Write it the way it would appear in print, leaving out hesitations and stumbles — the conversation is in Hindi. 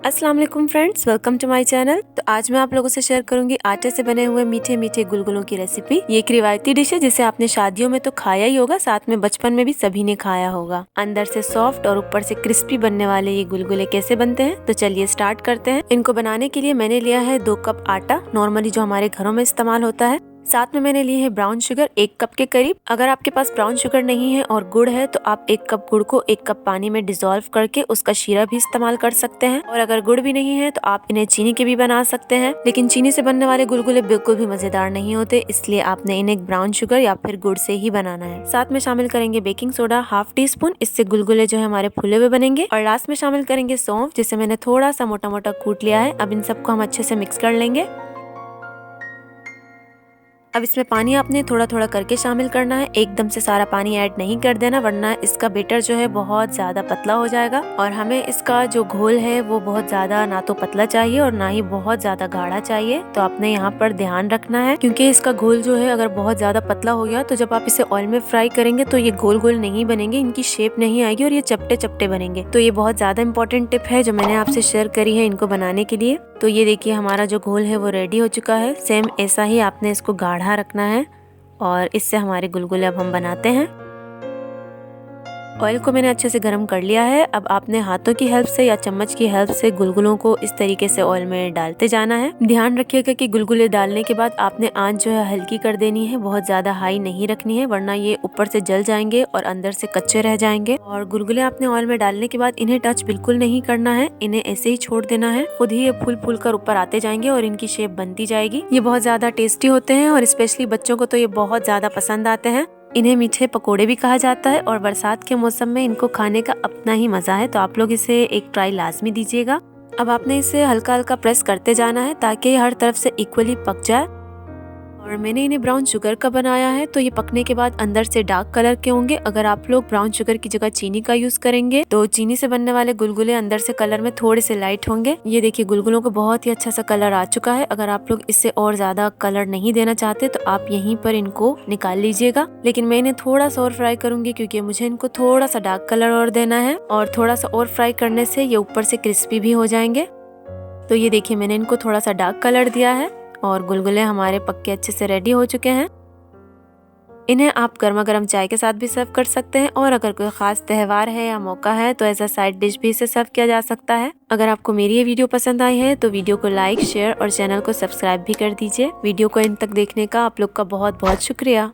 अस्सलाम वालेकुम friends, welcome to my channel. तो आज मैं आप लोगों से शेयर करूंगी आटे से बने हुए मीठे मीठे गुलगुलों की रेसिपी। ये एक रिवायती डिश है जिसे आपने शादियों में तो खाया ही होगा, साथ में बचपन में भी सभी ने खाया होगा। अंदर से सॉफ्ट और ऊपर से क्रिस्पी बनने वाले ये गुलगुले कैसे बनते हैं, तो चलिए स्टार्ट करते हैं। इनको बनाने के लिए मैंने लिया है 2 कप आटा, नॉर्मली जो हमारे घरों में इस्तेमाल होता है। साथ में मैंने लिए है ब्राउन शुगर 1 कप के करीब। अगर आपके पास ब्राउन शुगर नहीं है और गुड़ है तो आप 1 कप गुड़ को 1 कप पानी में डिसॉल्व करके उसका शीरा भी इस्तेमाल कर सकते हैं। और अगर गुड़ भी नहीं है तो आप इन्हें चीनी के भी बना सकते हैं, लेकिन चीनी से बनने वाले गुलगुले बिल्कुल भी मजेदार नहीं होते, इसलिए आपने इन्हें ब्राउन शुगर या फिर गुड़ से ही बनाना है। साथ में शामिल करेंगे बेकिंग सोडा 1/2 टीस्पून, इससे गुलगुले जो है हमारे फूले हुए बनेंगे। और लास्ट में शामिल करेंगे सौंफ, जिसे मैंने थोड़ा सा मोटा मोटा कूट लिया है। अब इन सबको हम अच्छे से मिक्स कर लेंगे। अब इसमें पानी आपने थोड़ा थोड़ा करके शामिल करना है, एकदम से सारा पानी ऐड नहीं कर देना, वरना इसका बेटर जो है बहुत ज्यादा पतला हो जाएगा। और हमें इसका जो घोल है वो बहुत ज्यादा ना तो पतला चाहिए और ना ही बहुत ज्यादा गाढ़ा चाहिए। तो आपने यहाँ पर ध्यान रखना है, क्योंकि इसका घोल जो है अगर बहुत ज्यादा पतला हो गया तो जब आप इसे ऑयल में फ्राई करेंगे तो ये गोल गोल नहीं बनेंगे, इनकी शेप नहीं आएगी और ये चपटे चपटे बनेंगे। तो ये बहुत ज्यादा इंपॉर्टेंट टिप है जो मैंने आपसे शेयर करी है इनको बनाने के लिए। तो ये देखिए हमारा जो घोल है वो रेडी हो चुका है। सेम ऐसा ही आपने इसको गाढ़ा रखना है और इससे हमारे गुलगुले अब हम बनाते हैं। ऑयल को मैंने अच्छे से गर्म कर लिया है। अब आपने हाथों की हेल्प से या चम्मच की हेल्प से गुलगुलों को इस तरीके से ऑयल में डालते जाना है। ध्यान रखिएगा कि गुलगुले डालने के बाद आपने आंच जो है हल्की कर देनी है, बहुत ज्यादा हाई नहीं रखनी है, वरना ये ऊपर से जल जाएंगे और अंदर से कच्चे रह जाएंगे। और गुलगुले आपने ऑयल में डालने के बाद इन्हें टच बिल्कुल नहीं करना है, इन्हें ऐसे ही छोड़ देना है। खुद ही ये फूल फूल कर ऊपर आते जाएंगे और इनकी शेप बनती जाएगी। ये बहुत ज्यादा टेस्टी होते हैं और स्पेशली बच्चों को तो ये बहुत ज्यादा पसंद आते हैं। इन्हें मीठे पकोड़े भी कहा जाता है और बरसात के मौसम में इनको खाने का अपना ही मजा है। तो आप लोग इसे एक ट्राई लाजमी दीजिएगा। अब आपने इसे हल्का हल्का प्रेस करते जाना है ताकि हर तरफ से इक्वली पक जाए। और मैंने इन्हें ब्राउन शुगर का बनाया है, तो ये पकने के बाद अंदर से डार्क कलर के होंगे। अगर आप लोग ब्राउन शुगर की जगह चीनी का यूज करेंगे तो चीनी से बनने वाले गुलगुले अंदर से कलर में थोड़े से लाइट होंगे। ये देखिए गुलगुलों को बहुत ही अच्छा सा कलर आ चुका है। अगर आप लोग इससे और ज्यादा कलर नहीं देना चाहते तो आप यहीं पर इनको निकाल लीजिएगा, लेकिन मैं इन्हें थोड़ा सा और फ्राई करूंगी क्योंकि मुझे इनको थोड़ा सा डार्क कलर और देना है। और थोड़ा सा और फ्राई करने से ये ऊपर से क्रिस्पी भी हो जाएंगे। तो ये देखिए मैंने इनको थोड़ा सा डार्क कलर दिया है और गुलगुले हमारे पक्के अच्छे से रेडी हो चुके हैं। इन्हें आप गर्मा गर्म चाय के साथ भी सर्व कर सकते हैं और अगर कोई खास त्योहार है या मौका है तो एज अ साइड डिश भी इसे सर्व किया जा सकता है। अगर आपको मेरी ये वीडियो पसंद आई है तो वीडियो को लाइक, शेयर और चैनल को सब्सक्राइब भी कर दीजिए। वीडियो को इन तक देखने का आप लोग का बहुत बहुत शुक्रिया।